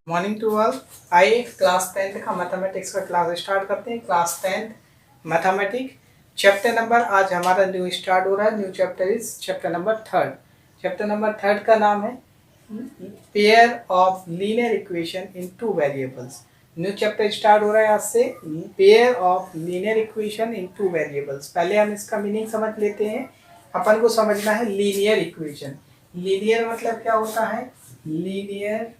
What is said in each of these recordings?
Morning to all. आइए class 10th का mathematics का क्लास स्टार्ट करते हैं। Class 10th mathematics chapter number आज हमारा न्यू स्टार्ट हो रहा है। New chapter is chapter number 3। Chapter number 3 का नाम है pair of linear equation in two variables. New chapter start हो रहा है आज से, pair of linear equation in two variables. पहले हम इसका मीनिंग समझ लेते हैं। अपन को समझना है लीनियर इक्वेशन। लीनियर मतलब क्या होता है? लीनियर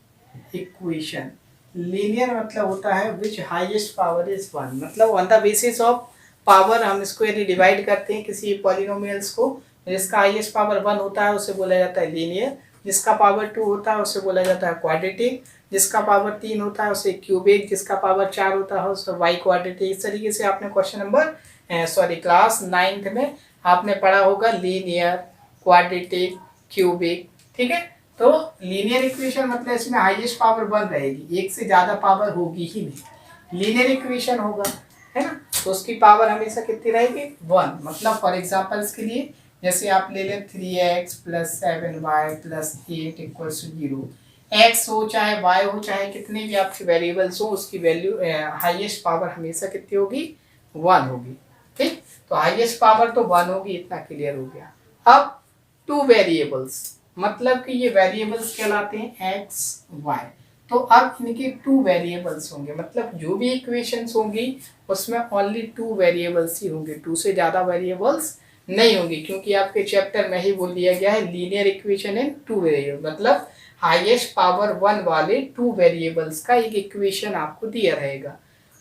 इक्वेशन, लीनियर मतलब होता है विच हाईएस्ट पावर इज वन, मतलब on the basis of power हम इसको यदि डिवाइड करते हैं किसी पॉलिनोमियल्स को, जिसका हाईएस्ट पावर वन होता है उसे बोला जाता है लीनियर, जिसका पावर टू होता है उसे बोला जाता है क्वाड्रेटिक, जिसका पावर तीन होता है उसे क्यूबिक, जिसका पावर चार होता है उसे वाई क्वाड्रेटिक। इस तरीके से आपने क्वेश्चन नंबर क्लास 9th में आपने पढ़ा होगा लीनियर, क्वाड्रेटिक, क्यूबिक। ठीक है, तो लीनियर इक्वेशन मतलब इसमें हाईएस्ट पावर वन रहेगी, एक से ज्यादा पावर होगी ही नहीं। लीनियर इक्वेशन होगा, है ना, तो उसकी पावर हमेशा कितनी रहेगी? वन। मतलब फॉर एग्जांपल्स के लिए जैसे आप ले लें 3x + 7y + 8 = 0। x हो चाहे y हो चाहे कितने भी आपके वेरिएबल्स हो, उसकी वैल्यू हाईएस्ट पावर हमेशा कितनी होगी? वन होगी। ठीक, तो हाईएस्ट पावर तो वन होगी, इतना क्लियर हो गया। अब टू वेरिएबल्स मतलब कि ये वेरिएबल्स कहलाते हैं x y। तो अब इनके टू वेरिएबल्स होंगे, मतलब जो भी इक्वेशंस होंगी उसमें ओनली टू वेरिएबल्स ही होंगे, टू से ज़्यादा वेरिएबल्स नहीं होंगी, क्योंकि आपके चैप्टर में ही बोल दिया गया है linear equation in two variable, मतलब हाईएस्ट पावर वन वाले टू वेरिएबल्स का एक इक्वेशन आपको दिया रहेगा।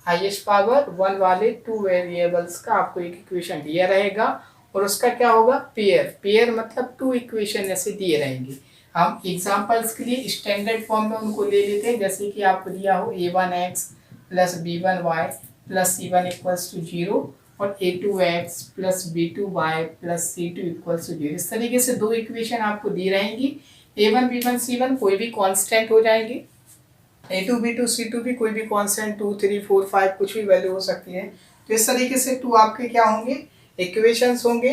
हाईएस्ट पावर वन वाले टू वेरिएबल्स का आपको एक इक्वेशन दिया रहेगा और उसका क्या होगा? पेयर। पेयर मतलब टू इक्वेशन ऐसे दिए रहेंगे। हम एग्जांपल्स के लिए स्टैंडर्ड फॉर्म में उनको ले लेते हैं, जैसे कि आपको दिया हो a1x + b1y + c1 = 0 और a2x + b2y + c2 = 0। इस तरीके से दो इक्वेशन आपको दी रहेंगी। a1 b1 c1 कोई भी कांस्टेंट हो जाएंगे, a2 b2 c2 भी कोई भी कांस्टेंट 2 3 4 5 कुछ भी वैल्यू हो सकती है। तो इस तरीके से टू आपके क्या होंगे? इक्वेशंस होंगे।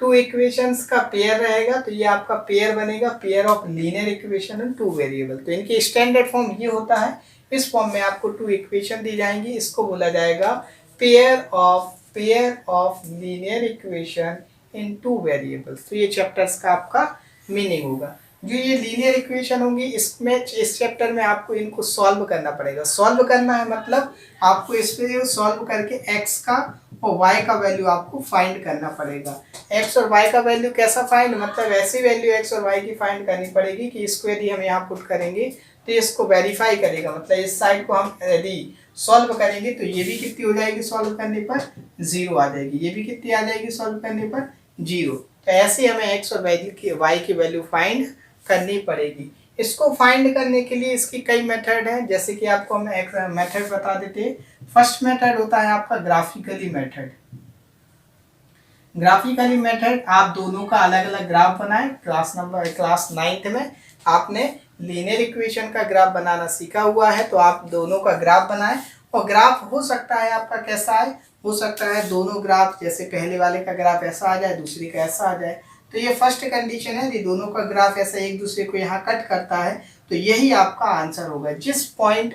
टू इक्वेशंस का पेयर रहेगा, तो ये आपका पेयर बनेगा, pair of linear equation in two variable. तो इनकी स्टैंडर्ड फॉर्म ये होता है। इस फॉर्म में आपको टू इक्वेशन दी जाएंगी, इसको बोला जाएगा pair of linear equation in two variables. तो ये चैप्टर्स का आपका मीनिंग होगा। जो ये लीनियर इक्वेशन होंगी इसमें इस चैप्टर में आपको इनको सॉल्व करना पड़ेगा। सॉल्व करना है मतलब आपको इस पे सॉल्व करके x का और y का वैल्यू आपको फाइंड करना पड़ेगा। x और y का वैल्यू कैसा फाइंड? मतलब ऐसी वैल्यू x और y की फाइंड करनी पड़ेगी कि इसको यदि हम यहाँ पुट करेंगे तो इसको वेरीफाई करेगा, मतलब इस साइड को हम यदि सॉल्व करेंगे तो ये भी कितनी हो जाएगी सॉल्व करने पर? 0 आ जाएगी। ये भी कितनी आ जाएगी सॉल्व करने पर? 0। तो ऐसे हमें x और y की वैल्यू फाइंड करनी पड़ेगी। इसको फाइंड करने के लिए इसकी कई मेथड हैं, जैसे कि आपको हम एक मेथड बता देते हैं। फर्स्ट मेथड होता है आपका ग्राफिकली मेथड। ग्राफिकली मेथड आप दोनों का अलग अलग ग्राफ बनाएं। क्लास 9th में आपने लीनियर इक्वेशन का ग्राफ बनाना सीखा हुआ है, तो आप दोनों का ग्राफ बनाएं। और ग्राफ हो सकता है आपका कैसा है? हो सकता है दोनों ग्राफ, जैसे पहले वाले का ग्राफ ऐसा आ जाए, दूसरे का ऐसा आ जाए। तो ये फर्स्ट कंडीशन है, यदि दोनों का ग्राफ ऐसा एक दूसरे को यहाँ कट करता है तो यही आपका आंसर होगा। जिस पॉइंट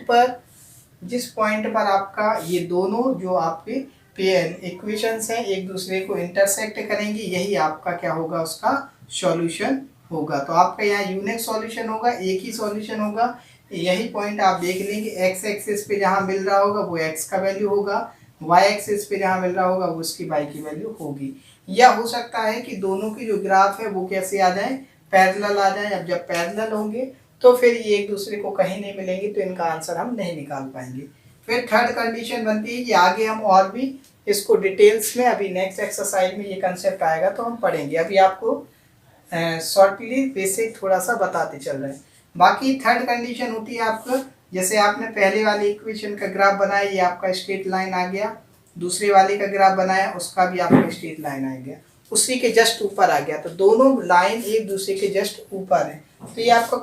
पर आपका ये दोनों जो आपके पेयर इक्वेशंस हैं एक दूसरे को इंटरसेक्ट करेंगी, यही आपका क्या होगा? उसका सॉल्यूशन होगा। तो आपका यहाँ यूनिक सॉल्यूशन होगा, एक ही सॉल्यूशन होगा। यही पॉइंट आप देख लेंगे, एक्स एक्सिस पे जहाँ मिल रहा होगा वो एक्स का वैल्यू होगा, वाई एक्सिस पे जहाँ मिल रहा होगा वो उसकी वाई की वैल्यू होगी। या हो सकता है कि दोनों की जो ग्राफ है वो कैसे आ जाए? पैरेलल आ जाए। अब जब पैरेलल होंगे तो फिर ये एक दूसरे को कहीं नहीं मिलेंगे, तो इनका आंसर हम नहीं निकाल पाएंगे। फिर थर्ड कंडीशन बनती है कि आगे हम और भी इसको डिटेल्स में, अभी नेक्स्ट एक्सरसाइज में ये कंसेप्ट आएगा तो हम पढ़ेंगे। अभी आपको शॉर्टली बेसिक थोड़ा सा बताते चल रहे हैं। बाकी थर्ड कंडीशन होती है आपका, जैसे आपने पहले वाली इक्वेशन का ग्राफ बनाया, ये आपका स्ट्रेट लाइन आ गया, दूसरे वाले का ग्राफ बनाया उसका भी आपका स्ट्रेट लाइन आ गया, उसी के जस्ट ऊपर आ गया, तो दोनों लाइन एक दूसरे के जस्ट ऊपर है। तो ये आपका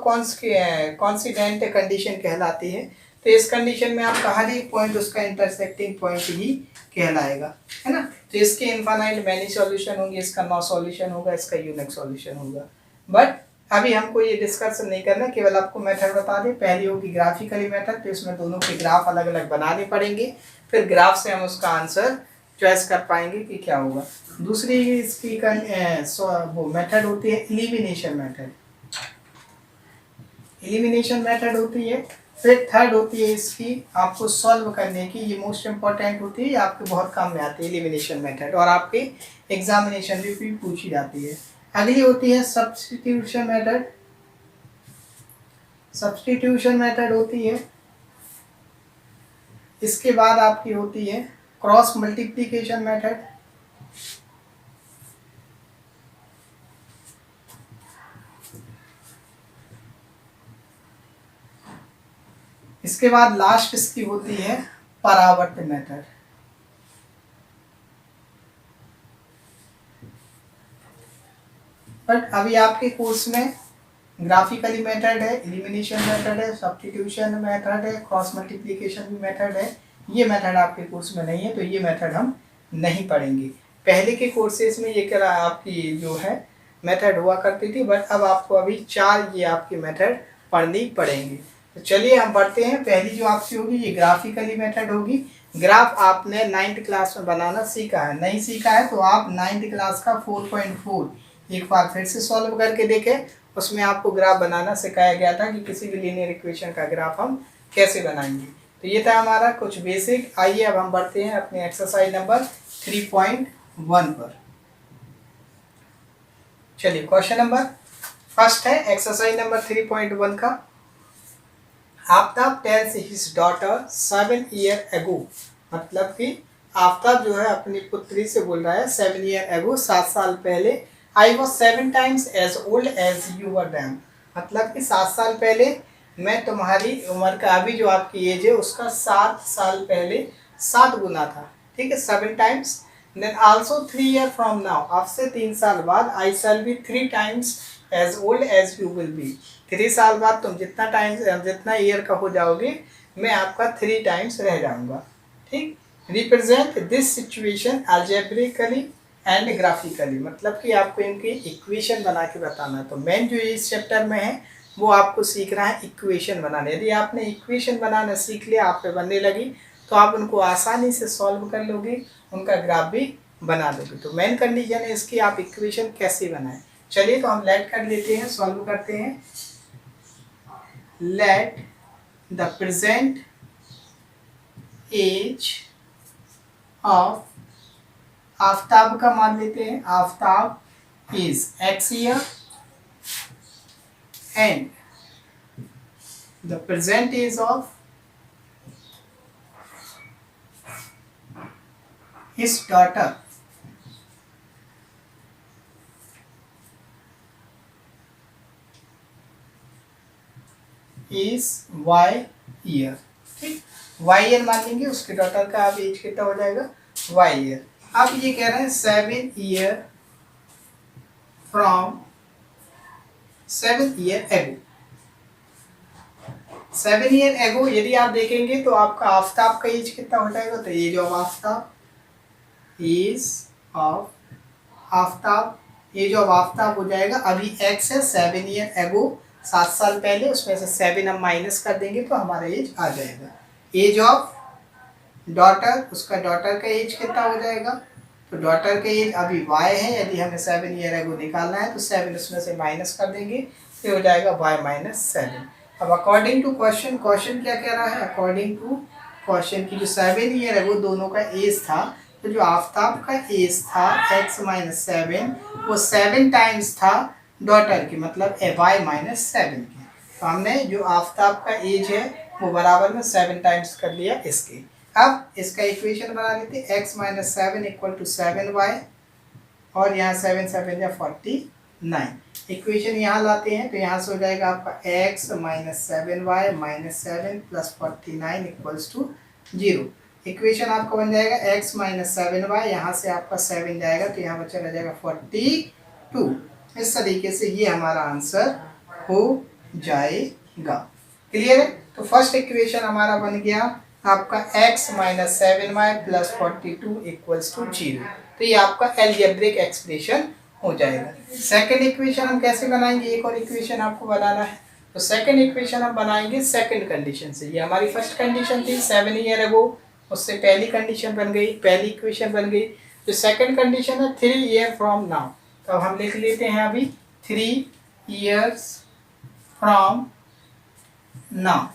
कॉन्सिडेंट कंडीशन कहलाती है। तो इस कंडीशन में आपका हर एक पॉइंट उसका इंटरसेक्टिंग पॉइंट ही कहलाएगा, है ना। तो इसके इनफाइनाइट मैनी सॉल्यूशन होंगे, इसका नो सॉल्यूशन होगा, इसका यूनिक सॉल्यूशन होगा। बट अभी हमको ये डिस्कशन नहीं करना, केवल आपको मेथड बता दें। पहली होगी ग्राफिकली मेथड, तो इसमें दोनों के ग्राफ अलग अलग बनाने पड़ेंगे, फिर ग्राफ से हम उसका आंसर चॉइस कर पाएंगे कि क्या होगा। दूसरी इसकी वो मेथड होती है एलिमिनेशन मेथड, एलिमिनेशन मेथड होती है। फिर थर्ड होती है इसकी आपको सॉल्व करने की, ये मोस्ट इंपॉर्टेंट होती है, आपके बहुत काम में आती है एलिमिनेशन मेथड, और आपके एग्जामिनेशन में भी पूछी जाती है। अगली होती है सब्स्टिट्यूशन मेथड, सब्स्टिट्यूशन मेथड होती है। इसके बाद आपकी होती है क्रॉस मल्टीप्लिकेशन मेथड, इसके बाद लास्ट इसकी होती है परावर्त मेथड। बट अभी आपके कोर्स में ग्राफिकली मेथड है, एलिमिनेशन मेथड है, सब्स्टिट्यूशन मेथड है, क्रॉस मल्टीप्लिकेशन भी मेथड है। ये मेथड आपके कोर्स में नहीं है, तो ये मेथड हम नहीं पढ़ेंगे। पहले के कोर्सेज में ये क्या आपकी जो है मेथड हुआ करती थी, बट अब आपको अभी 4 ये आपकी मेथड पढ़नी पड़ेंगे। तो चलिए हम पढ़ते हैं। पहली जो आपकी होगी ये ग्राफिकली मेथड होगी। ग्राफ आपने 9th क्लास में बनाना सीखा है, नहीं सीखा है तो आप 9th क्लास का 4.4 एक बार फिर से सॉल्व करके देखें। उसमें आपको ग्राफ बनाना सिखाया गया था कि किसी भी लीनियर इक्वेशन का ग्राफ हम कैसे बनाएंगे। तो ये था हमारा कुछ बेसिक। आइए अब हम बढ़ते हैं अपने एक्सरसाइज नंबर 3.1 पर। चलिए क्वेश्चन नंबर फर्स्ट है एक्सरसाइज नंबर 3.1 का। Aftab tales his daughter 7 year ago, मतलब कि आफ्ताब जो है अपनी पुत्री से बोल रहा है 7 ईयर एगो, 7 साल पहले, I was 7 times as old as you were then, मतलब कि 7 साल पहले मैं तुम्हारी उम्र का, अभी जो आपकी एज है उसका 7 साल पहले 7 गुना था, ठीक है, 7 times। Then also 3 year from now, अब से 3 साल बाद I shall be 3 times as old as you will be, 3 साल बाद तुम जितना ईयर का हो जाओगे मैं आपका 3 टाइम्स रह जाऊंगा, ठीक। Represent this situation algebraically and graphically, मतलब कि आपको इनकी इक्वेशन बना के बताना है। तो मेन जो इस चैप्टर में है वो आपको सीखना है इक्वेशन बनाना। यदि आपने इक्वेशन बनाना सीख लिया, आप पे बनने लगी, तो आप उनको आसानी से सॉल्व कर लोगे, उनका ग्राफ भी बना दोगे। तो मेन कंडीशन है इसकी आप इक्वेशन कैसे बनाएं। चलिए तो हम लेट कर लेते हैं, सॉल्व करते हैं। Let the present age of, Aftab का मान लेते हैं, Aftab is x year and the present age of his daughter is y year, ठीक। y ईयर मान लेंगे, उसके डॉटर का अब एज कितना हो जाएगा y ईयर। अब ये कह रहे हैं 7 year from 7 year ago, 7 year ago यदि आप देखेंगे तो आपका आफ्ताब का एज कितना हो जाएगा, तो age of Aftab, age of Aftab, age of Aftab हो जाएगा, अभी x है 7 ईयर एगो 7 साल पहले, उसमें से 7 हम माइनस कर देंगे तो हमारा एज आ जाएगा। एज ऑफ डॉटर, उसका डॉटर का एज कितना हो जाएगा, तो डॉटर का एज अभी y है, यदि हमें 7 ईयर एगो निकालना है तो 7 उसमें से माइनस कर देंगे, ये हो जाएगा y माइनस 7। अब अकॉर्डिंग टू क्वेश्चन, क्वेश्चन क्या कह रहा है, अकॉर्डिंग टू क्वेश्चन की जो 7 ईयर एगो दोनों का एज था, तो जो आफ्ताब का एज था x माइनस 7 वो 7 टाइम्स था डॉटर की, मतलब y माइनस 7 की। तो हमने जो आफ्ताब का एज है वो बराबर में 7 टाइम्स कर लिया इसके। अब इसका इक्वेशन बना लेते हैं, x minus 7 equal to 7y, और यहाँ 7 7 या 49, इक्वेशन यहाँ लाते हैं तो यहाँ से हो जाएगा आपका x minus 7y minus 7 plus 49 equals to 0। Equation आपका बन जाएगा x माइनस 7y, यहाँ से आपका 7 जाएगा तो यहाँ बचा रह जाएगा 42। इस तरीके से ये हमारा आंसर हो जाएगा। क्लियर है। तो फर्स्ट इक्वेशन हमारा बन गया आपका x minus 7y plus 42 equals to 0। तो ये आपका एल्जेब्रिक एक्सप्रेशन हो जाएगा। सेकंड इक्वेशन हम कैसे बनाएंगे, एक और इक्वेशन आपको बनाना है। तो सेकंड इक्वेशन हम बनाएंगे सेकंड कंडीशन से। ये हमारी फर्स्ट कंडीशन थी 7 ईयर अगो, उससे पहली कंडीशन बन गई, पहली इक्वेशन बन गई। जो सेकंड कंडीशन है 3 ईयर फ्रॉम नाउ, तो हम लिख लेते हैं अभी 3 ईयर्स फ्रॉम नाउ।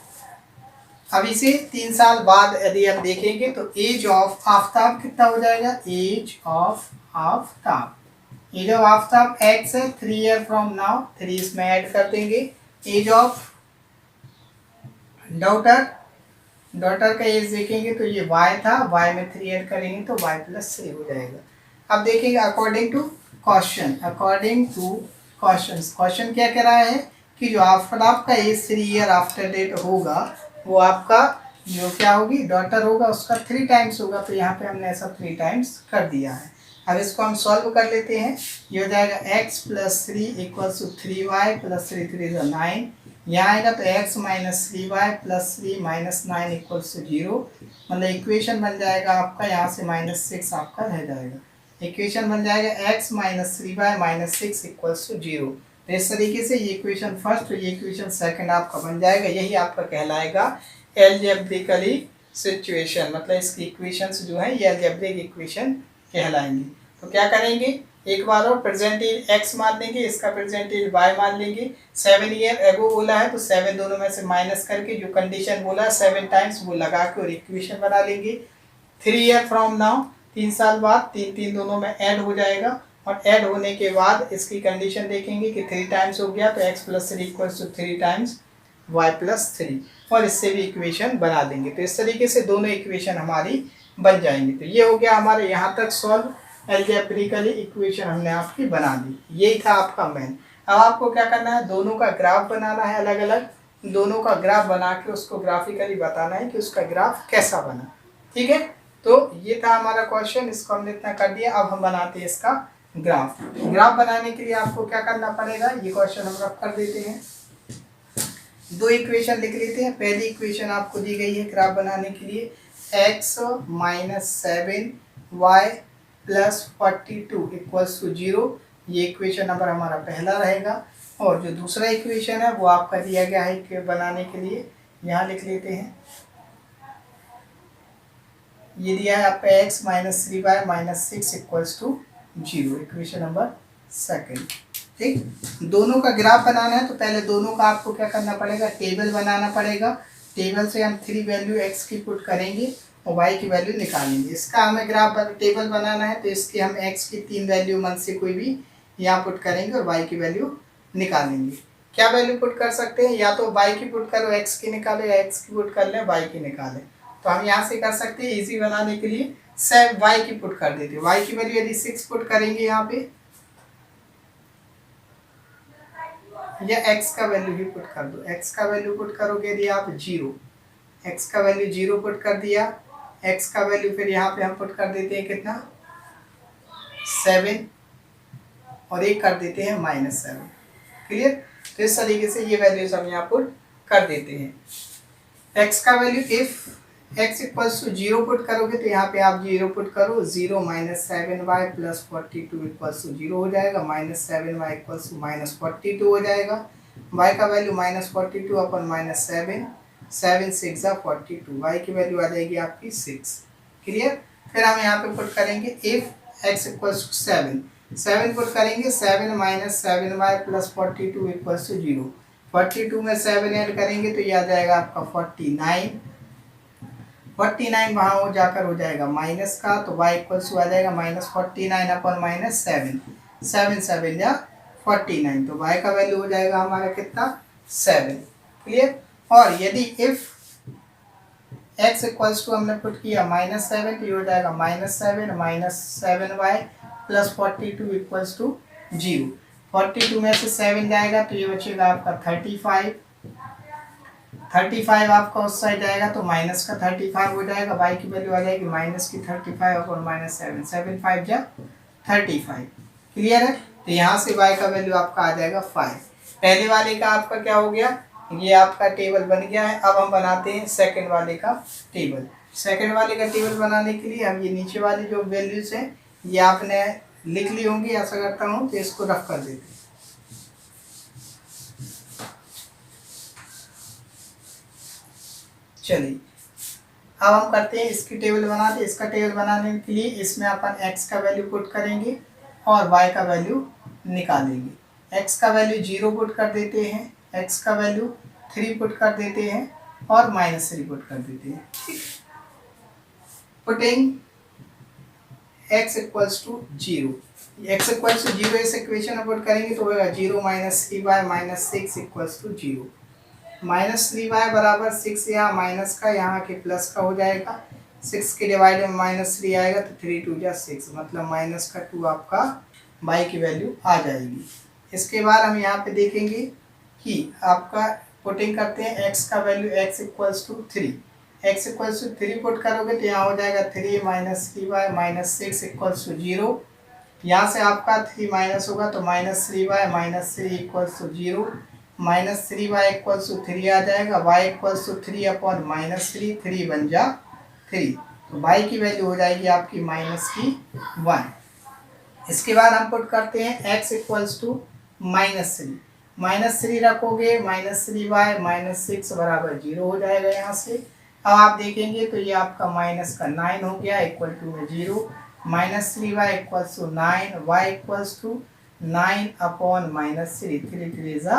अभी से 3 साल बाद यदि हम देखेंगे तो एज ऑफ आफ्ताब कितना हो जाएगा, age of Aftab, age of Aftab x है, 3 ईयर फ्रॉम नाउ, 3 इसमें ऐड कर देंगे। एज ऑफ डॉटर, डॉटर का एज देखेंगे तो ये y था, y में 3 ऐड करेंगे तो y प्लस 3 हो जाएगा। अब देखेंगे according to question, according to question क्या कह रहा है कि जो आफ्ताब का एज 3 ईयर आफ्टर डेट होगा वो आपका जो क्या होगी, डॉटर होगा, उसका 3 टाइम्स होगा। तो यहाँ पे हमने ऐसा 3 टाइम्स कर दिया है। अब इसको हम सॉल्व कर लेते हैं। ये हो जाएगा x plus 3 equals to 3y plus 3 3 9, यहाँ आएगा तो x minus 3y plus 3 minus 9 equals to 0, मतलब इक्वेशन बन जाएगा आपका, यहाँ से -6 आपका रह जाएगा। इक्वेशन बन जाएगा x minus 3y minus 6 equals to 0। तो इस तरीके से ये इक्वेशन फर्स्ट और ये इक्वेशन सेकंड आपका बन जाएगा। यही आपका कहलाएगा एलजेब्रिकली सिचुएशन, मतलब इसकी इक्वेशंस जो है ये एलजेब्रिक इक्वेशन कहलाएंगे। तो क्या करेंगे, एक बार और प्रेजेंट एज x मान लेंगे, इसका प्रेजेंट एज y मान लेंगे। 7 ईयर एगो बोला है तो 7 दोनों में से माइनस करके जो कंडीशन बोला 7 टाइम्स वो लगा के और इक्वेशन बना लेंगे। 3 ईयर फ्रॉम नाउ, 3 साल बाद, 3 3 दोनों में ऐड हो जाएगा और ऐड होने के बाद इसकी कंडीशन देखेंगे कि 3 टाइम्स हो गया तो x plus 3 equals to 3 times y plus 3, और इससे भी इक्वेशन बना देंगे। तो इस तरीके से दोनों इक्वेशन हमारी बन जाएंगी। तो ये हो गया हमारे यहाँ तक सॉल्व एल्जेब्रिकली इक्वेशन हमने आपकी बना दी। यही था आपका मेन। अब आपको क्या करना है, दोनों का ग्राफ बनाना है अलग अलग, दोनों का ग्राफ बना के उसको ग्राफिकली बताना है कि उसका ग्राफ कैसा बना। ठीक है, तो ये था हमारा क्वेश्चन, इसको हमने इतना कर दिया। अब हम बनाते हैं इसका ग्राफ। ग्राफ बनाने के लिए आपको क्या करना पड़ेगा, ये क्वेश्चन हम रख कर देते हैं। 2 इक्वेशन लिख लेते हैं। पहली इक्वेशन आपको दी गई है ग्राफ बनाने के लिए, x minus 7y plus 42 equals to 0, ये इक्वेशन नंबर हमारा पहला रहेगा। और जो दूसरा इक्वेशन है वो आपका दिया गया है कि बनाने के लिए, यहाँ लिख लेते हैं, ये दिया है आपका x minus 3y minus 6 equals to 0, equation number second. ठीक, दोनों का ग्राफ बनाना है तो पहले दोनों का आपको क्या करना पड़ेगा, टेबल बनाना पड़ेगा। टेबल से हम 3 वैल्यू x की पुट करेंगे और y की वैल्यू निकालेंगे। इसका हमें ग्राफ टेबल बनाना है तो इसकी हम x की 3 वैल्यू मन से कोई भी यहाँ पुट करेंगे और y की वैल्यू निकालेंगे। क्या वैल्यू पुट कर सकते हैं, या तो y की पुट करो x की निकालो, या x की पुट कर लें y की निकालें। तो हम यहाँ से कर सकते हैं इजी बनाने के लिए y की पुट कर देते हैं। y की वैल्यू यदि 6 पुट करेंगे यहाँ पे, या x का वैल्यू भी पुट कर दो, x का वैल्यू पुट करोगे यदि आप 0, x का वैल्यू 0 पुट कर दिया, x का वैल्यू फिर यहाँ पे हम पुट कर देते हैं कितना 7 और एक कर देते हैं -7। क्लियर, तो इस तरीके से ये वैल्यूज हम यहाँ पुट कर देते हैं। x का value if x equals to 0 put करोगे तो यहाँ पे आप 0 पुट करो, 0 minus 7y plus 42 equals to 0 हो जाएगा, -7y इक्वल्स टू -42 हो जाएगा। y का वैल्यू -42 अपन -7, 7 6 42, y की वैल्यू आ जाएगी आपकी 6। क्लियर, फिर हम यहाँ पे पुट करेंगे if x equals to 7 put करेंगे, 7 minus 7y plus 42 equals to 0, 42 में 7 ऐड करेंगे तो ये आ जाएगा आपका 49 वहाँ हो जाकर हो जाएगा माइनस का, तो y इक्वल्स टू आ जाएगा -49 अपन -7, 7 7 या 49, तो y का वैल्यू हो जाएगा हमारा कितना 7। क्लियर, और यदि इफ x इक्वल्स टू हमने पुट किया -7 तो ये हो जाएगा -7 minus 7y plus 42 equals to 0, 42 में से 7 जाएगा तो ये बचेगा आपका 35 आपका उस साइड जाएगा तो माइनस का 35 हो जाएगा, y की वैल्यू आ जाएगी माइनस की 35 और -7, 7 5 जा 35। क्लियर है, तो यहाँ से y का वैल्यू आपका आ जाएगा 5। पहले वाले का आपका क्या हो गया, ये आपका टेबल बन गया है। अब हम बनाते हैं सेकंड वाले का टेबल। सेकंड वाले का टेबल बनाने के लिए हम ये नीचे वाली जो वैल्यूज हैं ये आपने लिख ली होंगी ऐसा करता हूँ, तो इसको रफ कर देते हैं। चलिए अब हम करते हैं इसकी टेबल बनाते हैं। इसका टेबल बनाने के लिए इसमें अपन x का वैल्यू पुट करेंगे और y का वैल्यू निकालेंगे। x का वैल्यू 0 पुट कर देते हैं, x का वैल्यू 3 पुट कर देते हैं और -3 पुट कर देते हैं। ठीक, putting x equals to 0, x equals to 0 इस इक्वेशन में पुट करेंगे तो होगा 0 - 3y - 6 इक्वल्स टू 0। -3y बराबर 6, यहाँ माइनस का यहाँ के प्लस का हो जाएगा। 6 के डिवाइड में -3 आएगा तो 3 2 जा 6, मतलब -2 आपका y की वैल्यू आ जाएगी। इसके बाद हम यहाँ पे देखेंगे कि आपका पुटिंग करते हैं x का value x equals to 3, x equals to 3 put करोगे तो यहाँ हो जाएगा 3 - 3y - 6 इक्वल्स टू 0। यहाँ से आपका 3 माइनस होगा तो -3y - 3 equals to 0, -3y equals to 3 आ जाएगा, y इक्वल्स टू 3 अपॉन -3, 3 बन जा 3, तो y की वैल्यू हो जाएगी आपकी -1। इसके बाद हम पुट करते हैं x इक्वल्स टू -3, -3 रखोगे -3y - 6 बराबर 0 हो जाएगा। यहाँ से अब आप देखेंगे तो ये आपका माइनस का 9 हो गया, इक्वल टू में 0, -3y equals to 9, y equals to 9 upon -3, 3 3 जा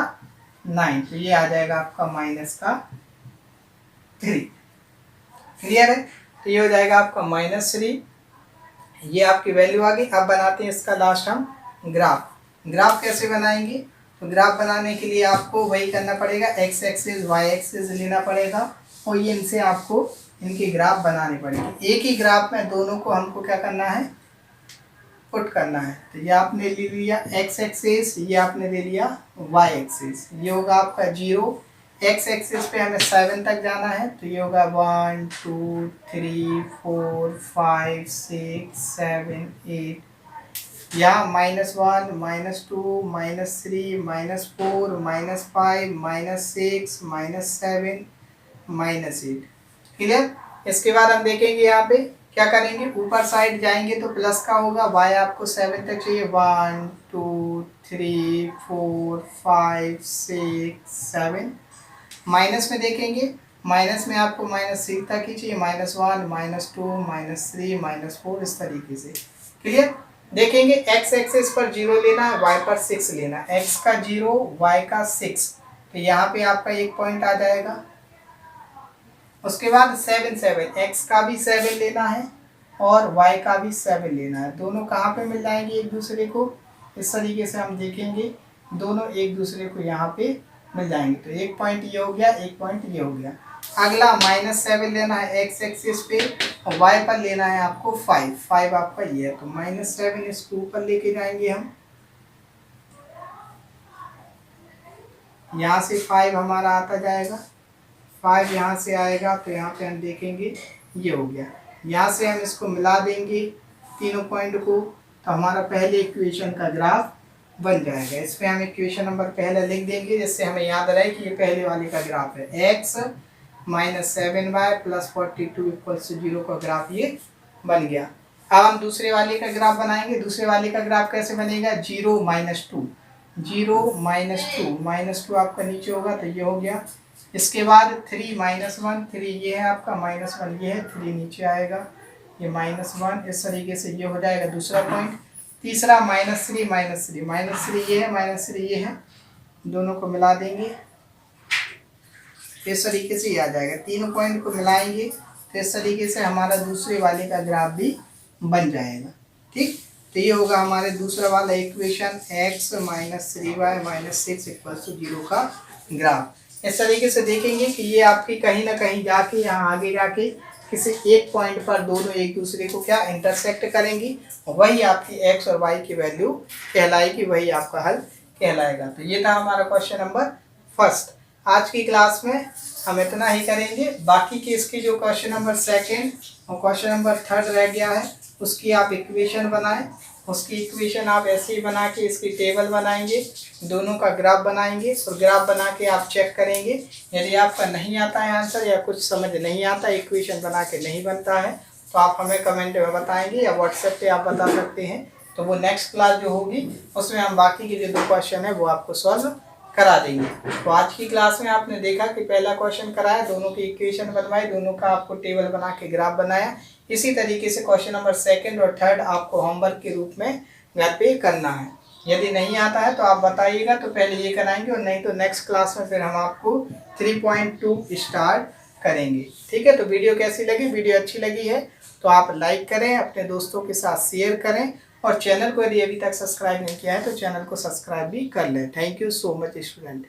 9, तो ये आ जाएगा आपका -3। क्लियर है, तो ये हो जाएगा आपका -3, ये आपकी वैल्यू आ गई। अब बनाते हैं इसका लास्ट हम ग्राफ। ग्राफ कैसे बनाएंगे, तो ग्राफ बनाने के लिए आपको वही करना पड़ेगा, x एक्सिस y एक्सिस लेना पड़ेगा और ये इनसे आपको इनके ग्राफ बनाने पड़ेंगे। एक ही ग्राफ में दोनों को हमको क्या करना है, पुट करना है। तो ये आपने ले लिया x एक्सिस, ये आपने ले लिया y एक्सिस, ये होगा आपका 0। x एक्सिस पे हमें 7 तक जाना है तो ये होगा 1 2 3 4 5 6 7 8, यहाँ -1 -2 -3 -4 -5 -6 -7 -8। क्लियर। इसके बाद हम देखेंगे यहाँ पे क्या करेंगे, ऊपर साइड जाएंगे तो प्लस का होगा, y आपको 7 तक चाहिए, 1 2 3 4 5 6 7। माइनस में देखेंगे, माइनस में आपको -3 तक ही चाहिए, -1 -2 -3 -4 इस तरीके से। क्लियर। देखेंगे x एक्सिस पर 0 लेना है, y पर 6 लेना है, x का 0 y का 6, तो यहाँ पे आपका एक पॉइंट आ जाएगा। उसके बाद 7 7, x का भी 7 लेना है और y का भी 7 लेना है, दोनों कहाँ पे मिल जाएंगे एक दूसरे को, इस तरीके से हम देखेंगे दोनों एक दूसरे को यहाँ पे मिल जाएंगे। तो एक पॉइंट ये हो गया, एक पॉइंट ये हो गया। अगला -7 लेना है x एक्सिस पे और y पर लेना है आपको 5, 5 आपका ये है, तो -7 इसको ऊपर लेके जाएंगे हम, यहाँ से 5 हमारा आता जाएगा, 5 यहाँ से आएगा तो यहाँ पे हम देखेंगे ये हो गया। यहाँ से हम इसको मिला देंगे तीनों पॉइंट को, तो हमारा पहले इक्वेशन का ग्राफ बन जाएगा। इस पर हम इक्वेशन नंबर पहले लिख देंगे जिससे हमें याद रहे कि ये पहले वाले का ग्राफ है, x -7y + 42 इक्वल्स टू 0 का ग्राफ ये बन गया। अब हम दूसरे वाले का ग्राफ बनाएंगे। दूसरे वाले का ग्राफ कैसे बनेगा, 0 -2, 0 -2 आपका नीचे होगा तो ये हो गया। इसके बाद 3 -1, 3 ये है आपका, -1 ये है, 3 नीचे आएगा, ये -1 इस तरीके से ये हो जाएगा दूसरा पॉइंट। तीसरा -3 ये है, -3 ये है, दोनों को मिला देंगे इस तरीके से ये आ जाएगा। तीनों पॉइंट को मिलाएंगे तो इस तरीके से हमारा दूसरे वाले का ग्राफ भी बन जाएगा। ठीक, तो ये होगा हमारे दूसरा वाला equation, x -3y - 6 equals to 0 का ग्राफ। इस तरीके से देखेंगे कि ये आपकी कहीं ना कहीं जाके यहाँ आगे जाके किसी एक पॉइंट पर दोनों एक दूसरे को क्या इंटरसेक्ट करेंगी, वही आपकी x और y की वैल्यू कहलाएगी, वही आपका हल कहलाएगा। तो ये था हमारा क्वेश्चन नंबर फर्स्ट। आज की क्लास में हम इतना ही करेंगे, बाकी के इसकी जो क्वेश्चन नंबर सेकंड और क्वेश्चन नंबर थर्ड रह गया है उसकी आप इक्वेशन बनाएं। उसकी इक्वेशन आप ऐसे ही बना के इसकी टेबल बनाएंगे, दोनों का ग्राफ बनाएंगे और ग्राफ बना के आप चेक करेंगे। यदि आपका नहीं आता है आंसर या कुछ समझ नहीं आता, इक्वेशन बना के नहीं बनता है, तो आप हमें कमेंट में बताएंगे या व्हाट्सएप पे आप बता सकते हैं तो वो नेक्स्ट क्लास जो होगी उसमें हम बाकी के जो 2 क्वेश्चन है वो आपको सॉल्व करा देंगे। तो आज की क्लास में आपने देखा कि पहला क्वेश्चन कराया, दोनों की इक्वेशन बनवाई, दोनों का आपको टेबल बना के ग्राफ बनाया। इसी तरीके से क्वेश्चन नंबर 2 और 3 आपको होमवर्क के रूप में घर पे करना है। यदि नहीं आता है तो आप बताइएगा, तो पहले ये कराएंगे, और नहीं तो नेक्स्ट क्लास में फिर हम आपको 3.2 स्टार्ट करेंगे। ठीक है, तो वीडियो कैसी लगी? वीडियो अच्छी लगी है तो आप लाइक करें, अपने दोस्तों के साथ शेयर करें, और चैनल को यदि अभी तक सब्सक्राइब नहीं किया है तो चैनल को सब्सक्राइब भी कर लें। Thank you so much student.